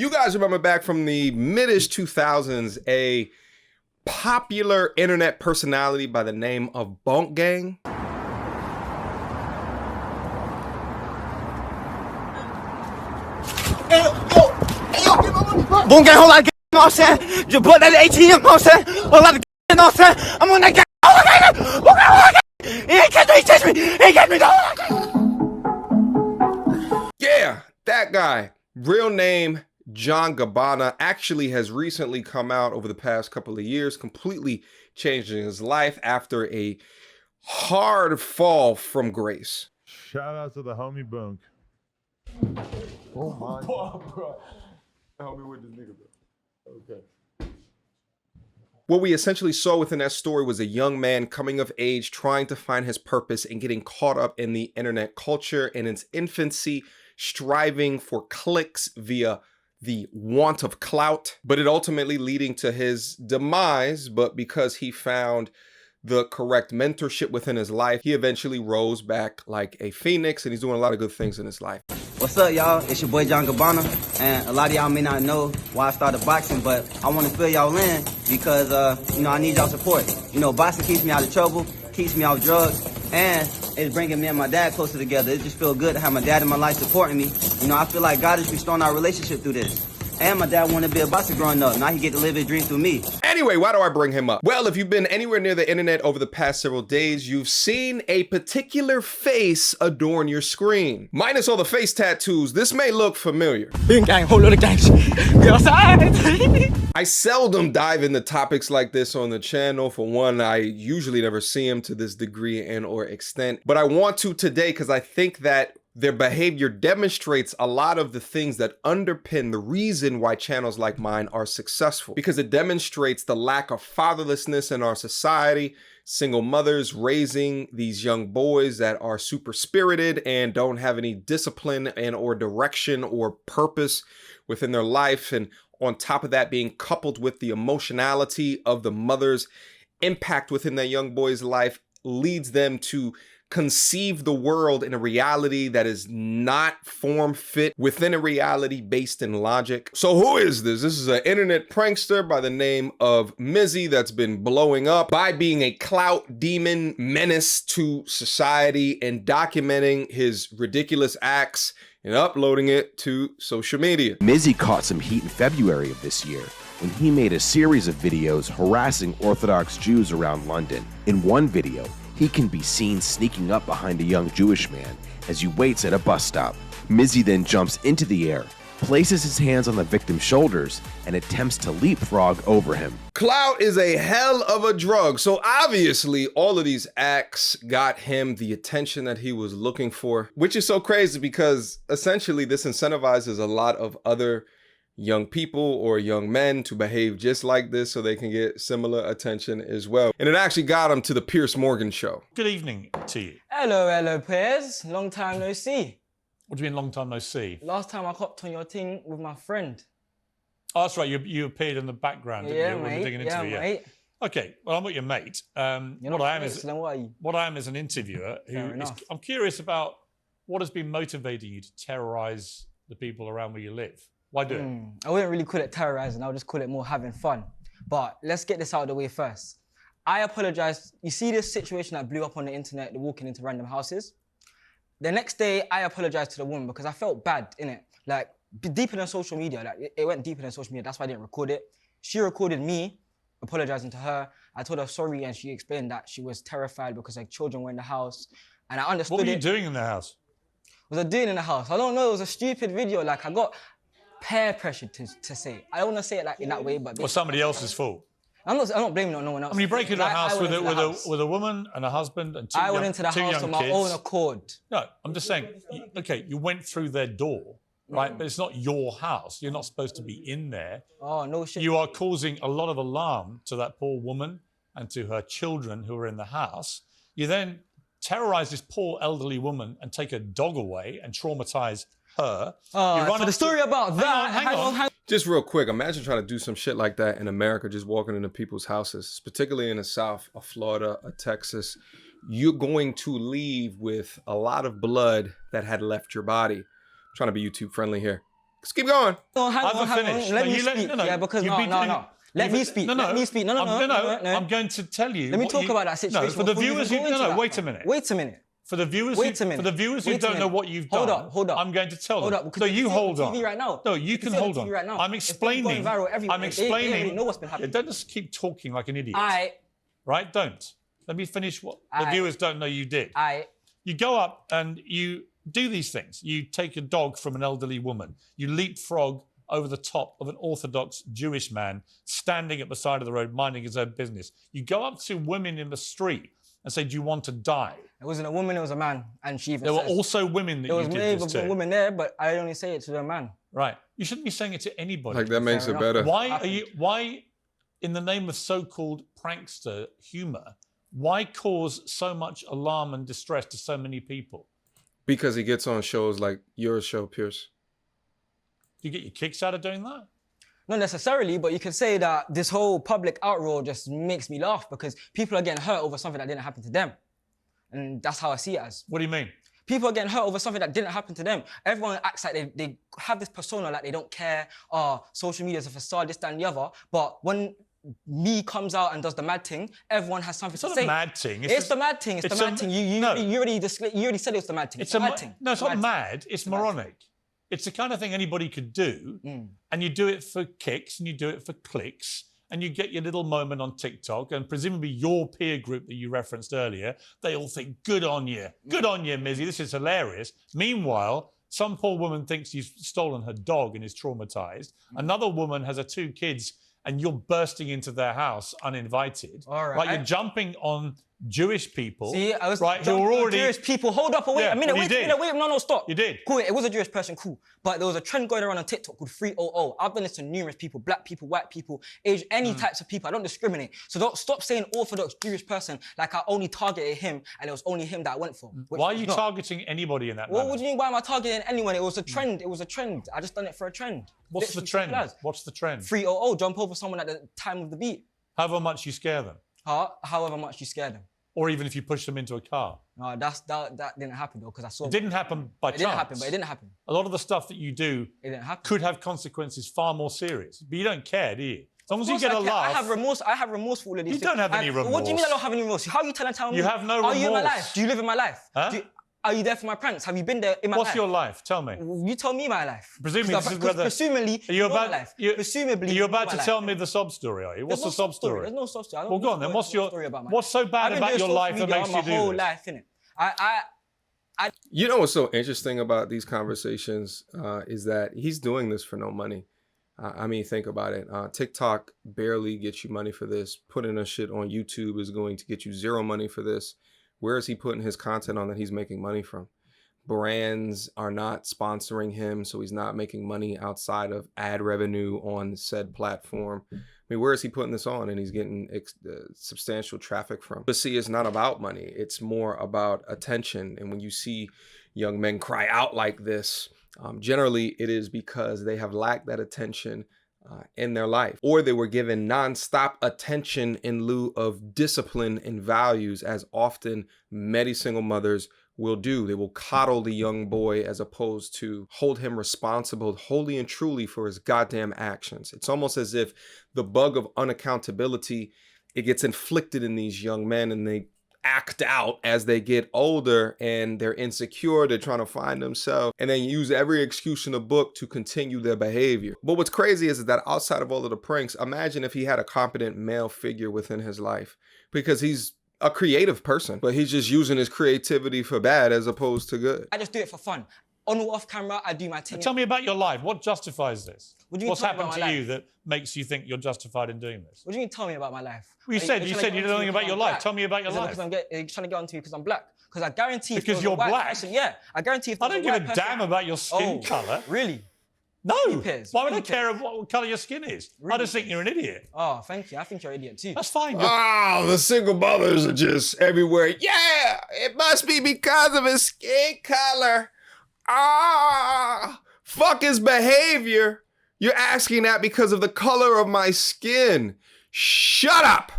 You guys remember back from the mid-ish 2000s, a popular internet personality by the name of Bunk Gang? Hey, yo, get my money back. Bunk Gang, whole lot of gang, you know what I'm saying? Just bought that ATM, you know what I'm saying? Whole lot of gang, you know what I'm saying? I'm on that gang, whole lot of gang, whole lot of gang. He ain't catch me, he chased me, he ain't catch me, no. Yeah, that guy. Real name, John Gabbana, actually has recently come out over the past couple of years, completely changing his life after a hard fall from grace. Shout out to the homie Bunk. Oh my God, bro. Help me with this nigga, bro. Okay. What we essentially saw within that story was a young man coming of age, trying to find his purpose and getting caught up in the internet culture in its infancy, striving for clicks via the want of clout, but it ultimately leading to his demise. But because he found the correct mentorship within his life, he eventually rose back like a phoenix, and he's doing a lot of good things in his life. What's up, y'all? It's your boy John Gabbana, and a lot of y'all may not know why I started boxing, but I want to fill y'all in because, I need y'all support. Boxing keeps me out of trouble, keeps me off drugs, and it's bringing me and my dad closer together. It just feels good to have my dad in my life supporting me. I feel like God is restoring our relationship through this. And my dad wanted to be a boxer growing up. Now he get to live his dream through me. Anyway, why do I bring him up? Well, if you've been anywhere near the internet over the past several days, you've seen a particular face adorn your screen. Minus all the face tattoos, this may look familiar. Big gang, whole lot of gangs. I seldom dive into topics like this on the channel. For one, I usually never see them to this degree and or extent. But I want to today because I think that their behavior demonstrates a lot of the things that underpin the reason why channels like mine are successful, because it demonstrates the lack of fatherlessness in our society, single mothers raising these young boys that are super spirited and don't have any discipline and or direction or purpose within their life. And on top of that, being coupled with the emotionality of the mother's impact within that young boy's life leads them to conceive the world in a reality that is not form fit within a reality based in logic. So who is this? This is an internet prankster by the name of Mizzy that's been blowing up by being a clout demon menace to society and documenting his ridiculous acts and uploading it to social media. Mizzy caught some heat in February of this year when he made a series of videos harassing Orthodox Jews around London. In one video, he can be seen sneaking up behind a young Jewish man as he waits at a bus stop. Mizzy then jumps into the air, places his hands on the victim's shoulders, and attempts to leapfrog over him. Clout is a hell of a drug, so obviously all of these acts got him the attention that he was looking for, which is so crazy because essentially this incentivizes a lot of other young people or young men to behave just like this so they can get similar attention as well. And it actually got him to the Piers Morgan show. Good evening to you. Hello, Piers. Long time no see. What do you mean long time no see? Last time I hopped on your thing with my friend. Oh, that's right. You appeared in the background, didn't you? Mate. Yeah, mate. Okay, well, I'm not your mate. What I am is an interviewer I'm curious about what has been motivating you to terrorize the people around where you live. Why do it? I wouldn't really call it terrorizing. I'll just call it more having fun. But let's get this out of the way first. I apologize. You see this situation that blew up on the internet, the walking into random houses? The next day, I apologized to the woman because I felt bad, innit? Like, deeper than social media. Like, it went deeper than social media. That's why I didn't record it. She recorded me apologizing to her. I told her sorry, and she explained that she was terrified because her children were in the house. And I understood it. What were you doing in the house? What was I doing in the house? I don't know. It was a stupid video. Like, I got peer pressure to say it. I don't want to say it like in that way, but well, somebody else's fault. I'm not blaming it on no one else. I mean, you break into a house with a woman and a husband and two young kids. I went into the house on my own accord. No, I'm just saying. Okay, you went through their door, right? But it's not your house. You're not supposed to be in there. Oh no shit. You are causing a lot of alarm to that poor woman and to her children who are in the house. You then terrorize this poor elderly woman and take her dog away and traumatize her. For the story about that, hang on. Just real quick, imagine trying to do some shit like that in America, just walking into people's houses, particularly in the South, of Florida, or Texas. You're going to leave with a lot of blood that had left your body. I'm trying to be YouTube friendly here. Let's keep going. No, hang I haven't on, hang finished. on. Let No, me you let- speak. no, no, Yeah, because you've no, been no, doing- no. Let me speak. Let me speak. No, no, no. I'm going to tell you. Let me what talk you- about that situation. No, for the before you viewers even who go into that, wait a fam. minute. Wait a minute. For the viewers Wait a who, minute. for the viewers who Wait a don't know minute. what you've Hold done, up, hold up. I'm going to tell Hold them. up, because No, you you can see it on hold on. TV right now. No, you You can see it on hold TV on. right now. I'm It's been explaining. going viral everywhere. I'm They explaining. already know what's been happening. Don't just keep talking like an idiot. Right? Don't. Let me finish what the viewers don't know you did. You go up and you do these things. You take a dog from an elderly woman. You leapfrog over the top of an Orthodox Jewish man standing at the side of the road minding his own business. You go up to women in the street and say, do you want to die? It wasn't a woman, it was a man. And she even There were says, also women that there you was did maybe this a to. woman there, but I only say it to the man. Right. You shouldn't be saying it to anybody. Like that makes Fair it enough. better. Why, in the name of so-called prankster humor, why cause so much alarm and distress to so many people? Because he gets on shows like your show, Piers. Do you get your kicks out of doing that? Not necessarily, but you could say that this whole public outroar just makes me laugh because people are getting hurt over something that didn't happen to them. And that's how I see it as. What do you mean? People are getting hurt over something that didn't happen to them. Everyone acts like they have this persona like they don't care. Social media is a facade, this, that, and the other. But when me comes out and does the mad thing, everyone has something to say. It's not a mad thing. It's the mad thing. It's the mad thing. You already said it was the mad thing. It's the mad thing. No, it's not mad. It's moronic. It's the kind of thing anybody could do, and you do it for kicks, and you do it for clicks, and you get your little moment on TikTok, and presumably your peer group that you referenced earlier, they all think, good on you, Mizzy, this is hilarious. Meanwhile, some poor woman thinks you've stolen her dog and is traumatized. Another woman has her 2 kids, and you're bursting into their house uninvited. All right. You're jumping on Jewish people. See, I was right, who are already Jewish people. Hold up, wait a minute, wait, no, stop. You did. Cool, it was a Jewish person, cool. But there was a trend going around on TikTok called 300. I've done this to numerous people, black people, white people, age, any types of people. I don't discriminate. So don't stop saying Orthodox Jewish person like I only targeted him and it was only him that I went for. Why are you targeting anybody in that manner? What do you mean, why am I targeting anyone? It was a trend. It was a trend. I just done it for a trend. What's the trend? What's the trend? 300, jump over someone at the time of the beat. However much you scare them. However much you scare them. Or even if you push them into a car. No, that didn't happen though, because I saw it. Didn't happen by chance. It didn't happen, but it didn't happen. A lot of the stuff that you do could have consequences far more serious. But you don't care, do you? As long as you get a laugh. I have remorse for all of these things. You don't have any remorse. What do you mean I don't have any remorse? How are you telling me? You have no remorse. Are you in my life? Do you live in my life? Huh? Are you there for my pranks? Have you been there in my life? What's your life? Tell me. You tell me my life. Presumably this is whether... Presumably, are you about, my life. Presumably, you're about to tell me the sob story, are you? What's the sob story? There's no sob story. Well, go on then. What's so bad about your life that makes you do this? My whole life, innit? You know what's so interesting about these conversations is that he's doing this for no money. I mean, think about it. TikTok barely gets you money for this. Putting a shit on YouTube is going to get you zero money for this. Where is he putting his content on that he's making money from? Brands are not sponsoring him, so he's not making money outside of ad revenue on said platform. I mean, where is he putting this on? And he's getting substantial traffic from. But see, it's not about money. It's more about attention. And when you see young men cry out like this, generally it is because they have lacked that attention in their life, or they were given nonstop attention in lieu of discipline and values, as often many single mothers will do. They will coddle the young boy as opposed to hold him responsible wholly and truly for his goddamn actions. It's almost as if the bug of unaccountability, it gets inflicted in these young men and they act out as they get older and they're insecure, they're trying to find themselves, and then use every excuse in the book to continue their behavior. But what's crazy is that outside of all of the pranks, imagine if he had a competent male figure within his life, because he's a creative person, but he's just using his creativity for bad as opposed to good. I just do it for fun. On or off camera, I do my thing. Tell me about your life. What justifies this? What's happened to you life? that makes you think you're justified in doing this? What do you mean tell me about my life? Well, you said you know nothing about your life. Tell me about your life. Because you're trying to get onto me because I'm black. Because I guarantee because you're black? Person, yeah, I guarantee if I don't give a damn about your skin colour. Really? No. Why would I care what colour your skin is? Really? I just think you're an idiot. Oh, thank you. I think you're an idiot too. That's fine. Oh, the single mothers are just everywhere. Yeah, it must be because of his skin color. Fuck his behavior. You're asking that because of the color of my skin. Shut up.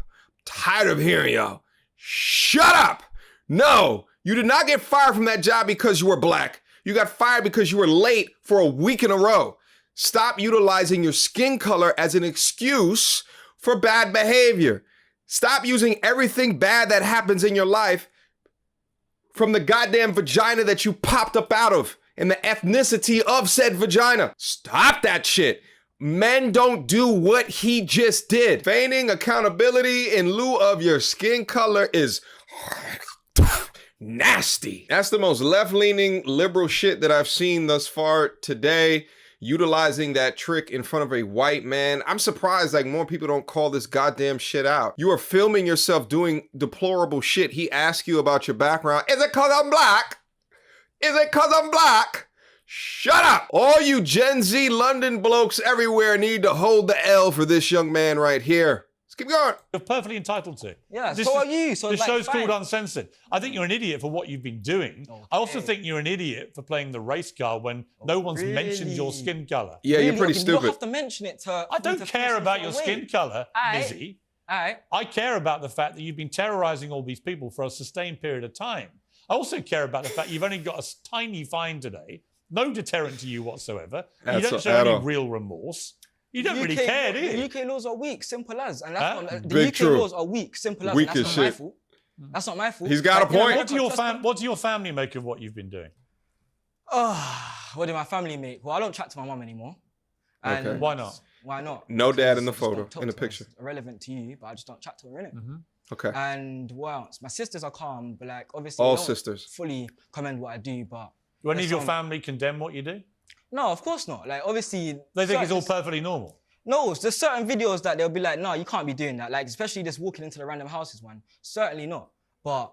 Tired of hearing y'all. Shut up. No, you did not get fired from that job because you were black. You got fired because you were late for a week in a row. Stop utilizing your skin color as an excuse for bad behavior. Stop using everything bad that happens in your life from the goddamn vagina that you popped up out of and the ethnicity of said vagina. Stop that shit. Men don't do what he just did. Feigning accountability in lieu of your skin color is nasty. That's the most left-leaning liberal shit that I've seen thus far today. Utilizing that trick in front of a white man. I'm surprised like more people don't call this goddamn shit out. You are filming yourself doing deplorable shit. He asked you about your background. Is it cause I'm black? Is it cause I'm black? Shut up! All you Gen Z London blokes everywhere need to hold the L for this young man right here. Let's keep going. You're perfectly entitled to. Yeah, so are you. So this like, show's fine. called Uncensored. I think you're an idiot for what you've been doing. Okay. I also think you're an idiot for playing the race card when no one's mentioned your skin colour. Yeah, really? you're pretty stupid. You don't have to mention it to... I don't care about your skin colour, Mizzy. I care about the fact that you've been terrorising all these people for a sustained period of time. I also care about the fact you've only got a tiny fine today. No deterrent to you whatsoever. You don't show any real remorse. You don't really care, do you? The UK laws are weak, simple as. And that's not, the UK laws are weak, simple as. Weak and as that's not my shit. fault. That's not my fault. He's got a point. What do your family make of what you've been doing? What do my family make? Well, I don't chat to my mum anymore. And okay. Why not? Why not? No dad in the photo, in the picture. It's irrelevant to you, but I just don't chat to her, innit? Okay. And what else? My sisters are calm, but like obviously all don't sisters fully commend what I do, but... Do any of your family condemn what you do? No, of course not. Like obviously... They think it's all perfectly normal? No, there's certain videos that they'll be like, no, you can't be doing that. Like, especially just walking into the random houses one. Certainly not. But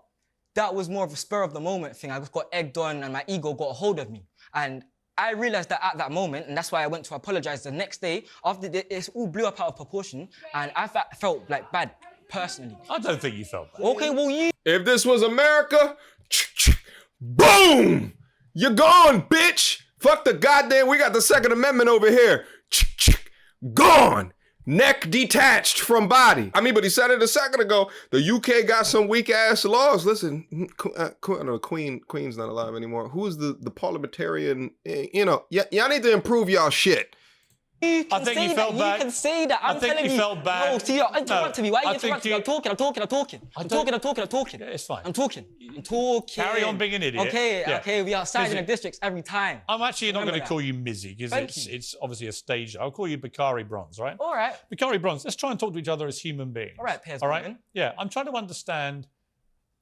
that was more of a spur of the moment thing. I just got egged on and my ego got a hold of me. And I realized that at that moment, and that's why I went to apologize the next day, after it all blew up out of proportion, and I felt like bad, personally. I don't think you felt bad. Okay, well, you... If this was America, boom! You're gone, bitch! Fuck the goddamn, we got the Second Amendment over here. Gone! Neck detached from body. I mean, but he said it a second ago. The UK got some weak ass laws. Listen, Queen's not alive anymore. Who's the parliamentarian? You know, y'all need to improve y'all shit. You can I think you felt bad. You can say that. I'm telling you. I think you felt bad. No, see, you're interrupting me. Why are you interrupting me? I'm talking. I'm talking. Yeah, it's fine. I'm talking. Carry on being an idiot. Okay, we are siding the districts every time. I'm actually not going to call you Mizzy because it's obviously a stage. I'll call you Bacari-Bronze, right? All right. Bacari-Bronze, let's try and talk to each other as human beings. All right, Piers All right? Morgan. Yeah, I'm trying to understand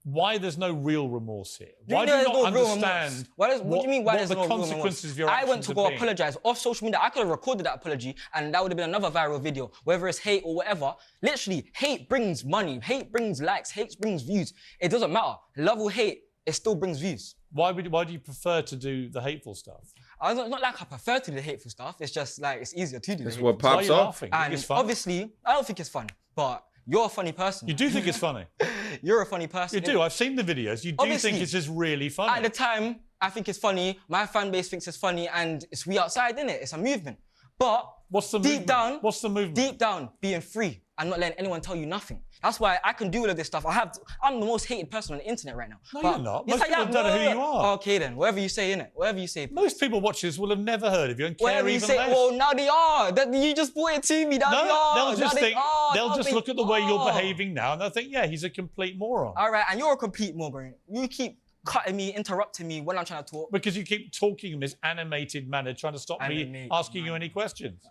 why there's no real remorse here. Why do you not understand what do you mean why there's no real remorse? Consequences of your I went to go actions apologize off social media. I could have recorded that apology and that would have been another viral video, whether it's hate or whatever. Literally, hate brings money, hate brings likes, hate brings views. It doesn't matter. Love or hate, it still brings views. Why do you prefer to do the hateful stuff? It's not like I prefer to do the hateful stuff. It's just like it's easier to do. That's what pops off. And obviously, I don't think it's fun, but you're a funny person. You do think it's funny? You're a funny person. You do. I've seen the videos. You do think it's just really funny. At the time, I think it's funny. My fan base thinks it's funny, and it's we outside, innit? It's a movement. But what's the movement? What's the movement? Deep down, being free and not letting anyone tell you nothing. That's why I can do all of this stuff. I'm the most hated person on the internet right now. No, you're not. Most people don't know who you are. Okay then, whatever you say, innit? Whatever you say. Most people watching this will have never heard of you and care even less. Well, now they are. You just brought it to me. Now they are. They'll just look at the way you're behaving now and they'll think, yeah, he's a complete moron. All right, and you're a complete moron. You keep cutting me, interrupting me when I'm trying to talk. Because you keep talking in this animated manner, trying to stop me asking you any questions.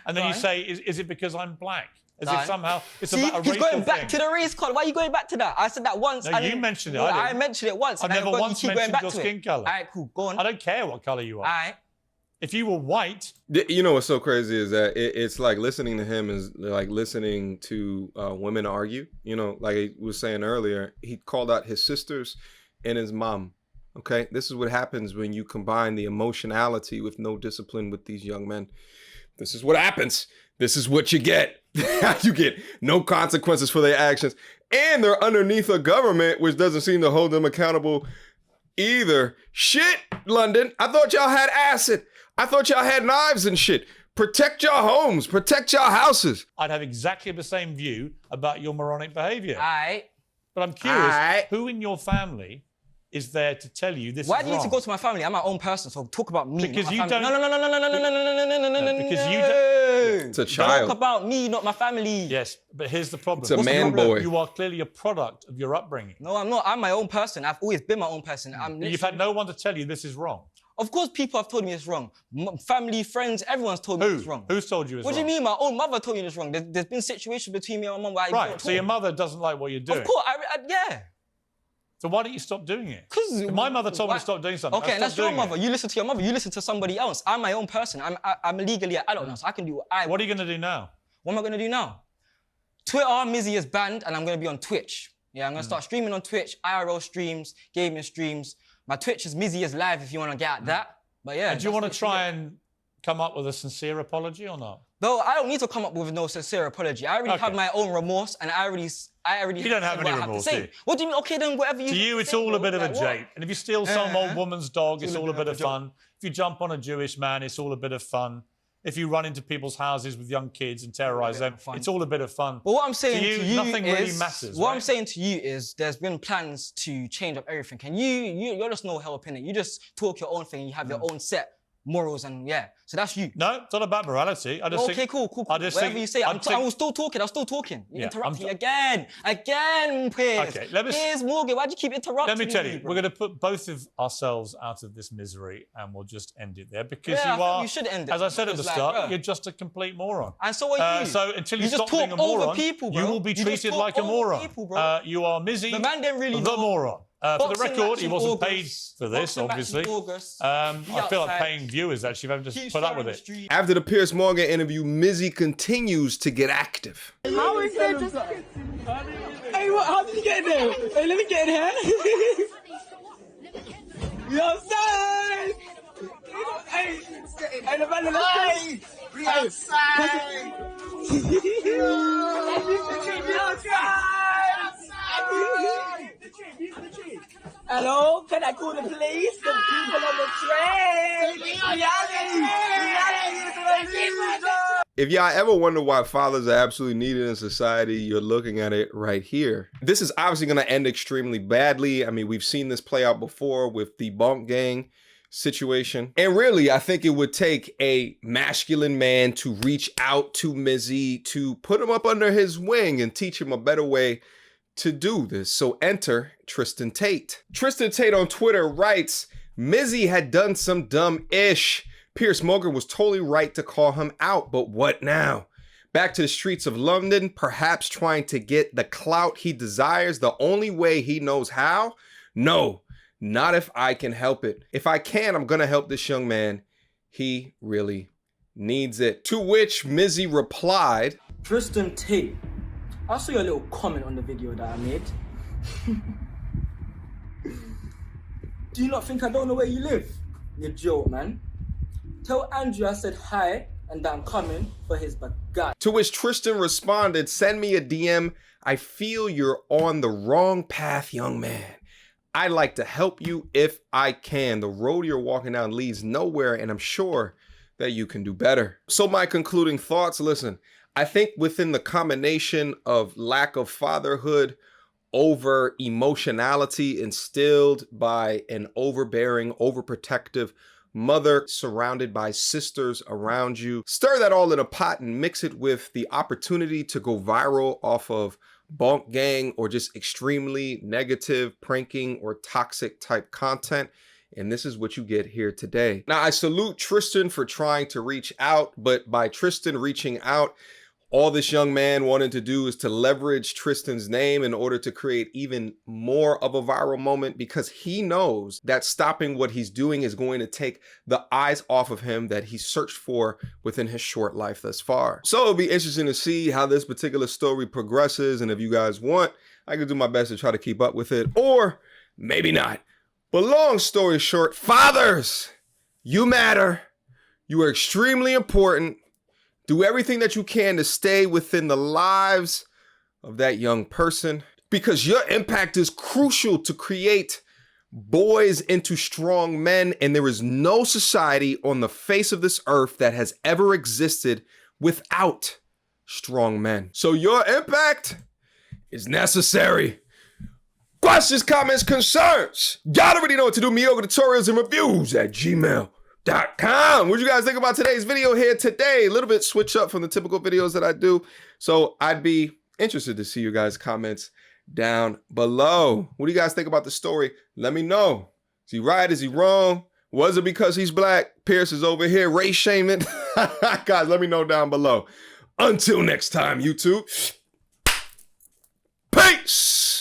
And then you say, is it because I'm black? As if somehow it's about a racial thing. He's going back to the race card. Why are you going back to that? I said that once. No, you mentioned it. I mentioned it once. I've never once mentioned your skin colour. All right, cool. Go on. I don't care what colour you are. All right. If you were white... You know what's so crazy is that it's like listening to him is like listening to women argue. You know, like I was saying earlier, he called out his sisters and his mom. Okay? This is what happens when you combine the emotionality with no discipline with these young men. This is what happens. This is what you get. You get no consequences for their actions. And they're underneath a government which doesn't seem to hold them accountable either. Shit, London. I thought y'all had acid. I thought y'all had knives and shit. Protect your homes. Protect your houses. I'd have exactly the same view about your moronic behaviour. All right. But I'm curious, who in your family is there to tell you this Why is do you need to wrong. go to my family? I'm my own person, so talk about me. Because not my you family. don't- No. Because you don't- It's a child. Talk about me, not my family. Yes, but here's the problem. It's a man boy. You are clearly a product of your upbringing. No, I'm not. I'm my own person. I've always been my own person. You've had no one to tell you this is wrong. Of course, people have told me it's wrong. Family, friends, everyone's told me it's wrong. Who's told you it's What wrong? do you mean? My own mother told me it's wrong. There's been situations between me and my mum where I Right, don't so talk. your mother doesn't like what you're doing. Of course, yeah. So why don't you stop doing it? Because my mother told me to stop doing something. Okay, I that's stopped your doing mother. it. You listen to your mother. You listen to somebody else. I'm my own person. I'm legally an adult now, so I can do what I want. What are you going to do now? What am I going to do now? Twitter, Mizzy is banned, and I'm going to be on Twitch. Yeah, I'm going to start streaming on Twitch, IRL streams, gaming streams. My Twitch is Mizzy is live if you want to get at that. But yeah. And do you want to try and come up with a sincere apology or not? No, I don't need to come up with no sincere apology. I already have my own remorse, and I already. You don't have any remorse, do you? What do you mean? Okay, then whatever you. To you, it's all a bit of a jape. And if you steal some old woman's dog, it's all a bit of fun. If you jump on a Jewish man, it's all a bit of fun. If you run into people's houses with young kids and terrorise them, it's all a bit of fun. But what I'm saying to you nothing is, really matters. What right? I'm saying to you is, there's been plans to change up everything. And you're just no help in it. You just talk your own thing. And you have your own set morals, and yeah. So that's you. No, it's not about morality. I just okay, think, cool. I just Whatever think, you say, I'm still talking. You Yeah, interrupt me again, Piers. Okay, let me. Piers Morgan, why'd you keep interrupting me? Let me tell you, we're going to put both of ourselves out of this misery, and we'll just end it there because Yeah, I you think are. you should end it, as I said at the because, start, like, you're just a complete moron. And so are you. So until you just stop talk being a moron, over people, bro. you will be You just treated talk like a over moron. people, bro. You are Mizzy, The man didn't really the know. moron. For the Boxing record, match he in wasn't August. paid for this, Boxing match in obviously. August. I Be feel like outside. paying viewers, actually, if I just put up with it. After the Piers Morgan interview, Mizzy continues to get active. How is it just... Hey, what? How did you get in there? Hey, let me get in here. You outside? Hey, hey, the man, let's go. We outside. Hello, can I call the police? The people on the train. If y'all ever wonder why fathers are absolutely needed in society, you're looking at it right here. This is obviously going to end extremely badly. I mean, we've seen this play out before with the Bonk Gang situation. And really, I think it would take a masculine man to reach out to Mizzy, to put him up under his wing and teach him a better way to do this. So enter Tristan Tate. Tristan Tate on Twitter writes, Mizzy had done some dumb-ish. Piers Morgan was totally right to call him out, but what now? Back to the streets of London, perhaps trying to get the clout he desires the only way he knows how? No, not if I can help it. If I can, I'm gonna help this young man. He really needs it. To which Mizzy replied, Tristan Tate, I saw your little comment on the video that I made. Do you not think I don't know where you live? You joke, man. Tell Andrew I said hi and that I'm coming for his Bacari. To which Tristan responded, send me a DM. I feel you're on the wrong path, young man. I'd like to help you if I can. The road you're walking down leads nowhere, and I'm sure that you can do better. So my concluding thoughts, listen, I think within the combination of lack of fatherhood over emotionality instilled by an overbearing, overprotective mother surrounded by sisters around you, stir that all in a pot and mix it with the opportunity to go viral off of Bonk Gang or just extremely negative pranking or toxic type content. And this is what you get here today. Now, I salute Tristan for trying to reach out, but by Tristan reaching out, all this young man wanted to do is to leverage Tristan's name in order to create even more of a viral moment, because he knows that stopping what he's doing is going to take the eyes off of him that he searched for within his short life thus far. So it'll be interesting to see how this particular story progresses. And if you guys want, I can do my best to try to keep up with it, or maybe not. But long story short, fathers, you matter. You are extremely important. Do everything that you can to stay within the lives of that young person, because your impact is crucial to create boys into strong men. And there is no society on the face of this earth that has ever existed without strong men. So your impact is necessary. Questions, comments, concerns. Y'all already know what to do. Mediocre tutorials and reviews at gmail.com. What you guys think about today's video here today? A little bit switch up from the typical videos that I do. So I'd be interested to see you guys' comments down below. What do you guys think about the story? Let me know. Is he right? Is he wrong? Was it because he's black? Piers is over here race shaming. Guys, let me know down below. Until next time, YouTube. Peace.